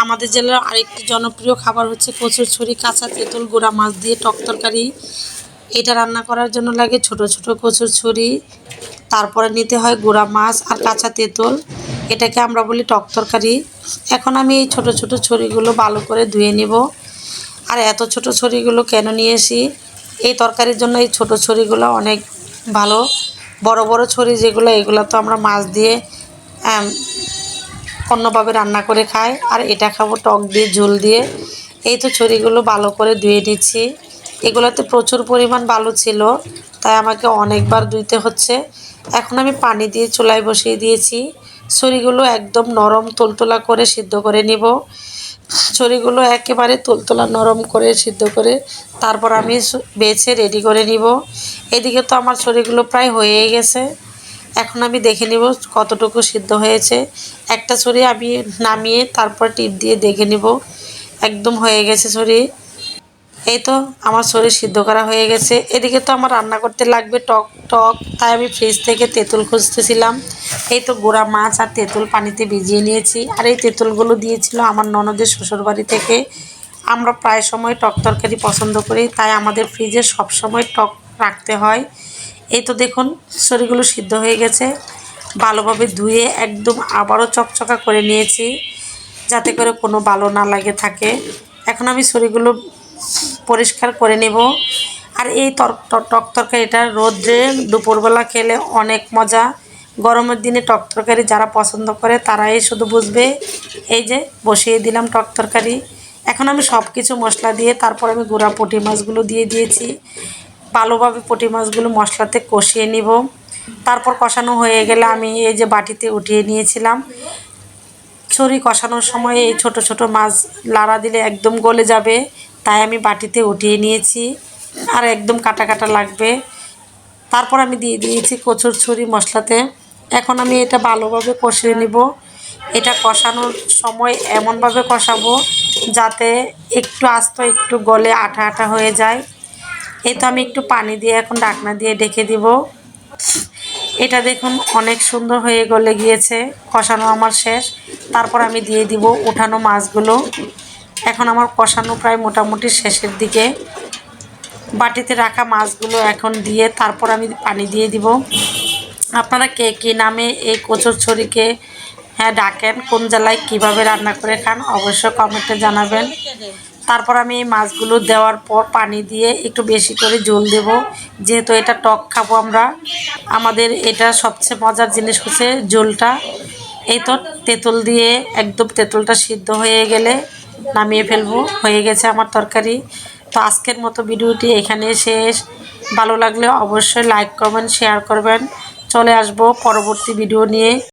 আমাদের জেলার আরেকটি জনপ্রিয় খাবার হচ্ছে কচুরছড়ি, কাঁচা তেঁতুল গুঁড়া মাছ দিয়ে টক তরকারি। এটা রান্না করার জন্য লাগে ছোট ছোট কচুরছড়ি, তারপরে নিতে হয় গুঁড়া মাছ আর কাঁচা তেঁতুল। এটাকে আমরা বলি টক তরকারি। এখন আমি এই ছোট ছোট ছড়িগুলো ভালো করে ধুয়ে নিব। আর এত ছোট ছড়িগুলো কেন নিয়েছি এই তরকারির জন্য, এই ছোট ছড়িগুলো অনেক ভালো। বড় বড় ছড়ি যেগুলো, এগুলো তো আমরা মাছ দিয়ে অন্যভাবে রান্না করে খাই, আর এটা খাবো টক দিয়ে, ঝোল দিয়ে। এই তো ছড়িগুলো ভালো করে ধুয়ে নিচ্ছি। এগুলোতে প্রচুর পরিমাণ বালু ছিল, তাই আমাকে অনেকবার ধুইতে হচ্ছে। এখন আমি পানি দিয়ে চুলায় বসিয়ে দিয়েছি। ছড়িগুলো একদম নরম তুলতুলা করে সিদ্ধ করে নিব। ছড়িগুলো একেবারে তুলতুলা নরম করে সিদ্ধ করে তারপর আমি বেছে রেডি করে নিব। এদিকে তো আমার ছড়িগুলো প্রায় হয়েই গেছে। এখন আমি দেখে নিব কতটুকু সিদ্ধ হয়েছে। একটা ছড়ি আমি নামিয়ে তারপর টিপ দিয়ে দেখে নিব একদম হয়ে গেছে ছড়ি। এই তো আমার ছড়ি সিদ্ধ করা হয়ে গেছে। এদিকে তো আমার রান্না করতে লাগবে টক টক, তাই আমি ফ্রিজ থেকে তেঁতুল খুঁজতেছিলাম। এই তো গুঁড়া মাছ আর তেঁতুল পানিতে ভিজিয়ে নিয়েছি। আর এই তেঁতুলগুলো দিয়েছিল আমার ননদের শ্বশুরবাড়ি থেকে। আমরা প্রায় সময় টক তরকারি পছন্দ করি, তাই আমাদের ফ্রিজে সব সময় টক রাখতে হয়। এই তো দেখুন ছড়িগুলো সিদ্ধ হয়ে গেছে। ভালোভাবে ধুয়ে একদম আবারও চকচকা করে নিয়েছি, যাতে করে কোনো বালো না লাগে থাকে। এখন আমি ছড়িগুলো পরিষ্কার করে নেব। আর এই টক তরকারিটা রোদে দুপুরবেলা খেলে অনেক মজা। গরমের দিনে টক তরকারি যারা পছন্দ করে তারাই শুধু বুঝবে। এই যে বসিয়ে দিলাম টক তরকারি। এখন আমি সব কিছু মশলা দিয়ে তারপর আমি গুঁড়া পুঁটি মাছগুলো দিয়ে দিয়েছি। ভালোভাবে পুঁটি মাছগুলো মশলাতে কষিয়ে নিব। তারপর কষানো হয়ে গেলে আমি এই যে বাটিতে উঠিয়ে নিয়েছিলাম। ছড়ি কষানোর সময় এই ছোট ছোট মাছ লাড়া দিলে একদম গলে যাবে, তাই আমি বাটিতে উঠিয়ে নিয়েছি। আর একদম কাটা কাটা লাগবে। তারপর আমি দিয়ে দিয়েছি কচুরছড়ি মশলাতে। এখন আমি এটা ভালোভাবে কষিয়ে নিব। এটা কষানোর সময় এমনভাবে কষাবো যাতে একটু আস্ত একটু গলে আঠা আঠা হয়ে যায়। এই তো আমি একটু পানি দিয়ে এখন ঢাকনা দিয়ে ঢেকে দিব। এটা দেখুন অনেক সুন্দর হয়ে গলে গিয়েছে। কষানো আমার শেষ। তারপর আমি দিয়ে দিব উঠানো মাছগুলো। এখন আমার কষানো প্রায় মোটামুটি শেষের দিকে। বাটিতে রাখা মাছগুলো এখন দিয়ে তারপর আমি পানি দিয়ে দিব। আপনারা কে কী নামে এই কচুরছড়িকে ডাকেন, কোন জেলায় কীভাবে রান্না করে খান অবশ্যই কমেন্টে জানাবেন। তারপর আমি এই মাছগুলো দেওয়ার পর পানি দিয়ে একটু বেশি করে ঝোল দেব, যেহেতু এটা টক খাবো আমরা। আমাদের এটা সবচেয়ে মজার জিনিস হচ্ছে ঝোলটা। এই তো তেঁতুল দিয়ে একদম তেঁতুলটা সিদ্ধ হয়ে গেলে নামিয়ে ফেলবো। হয়ে গেছে আমার তরকারি। তো আজকের মতো ভিডিওটি এখানে শেষ। ভালো লাগলে অবশ্যই লাইক কমেন্ট শেয়ার করবেন। চলে আসবো পরবর্তী ভিডিও নিয়ে।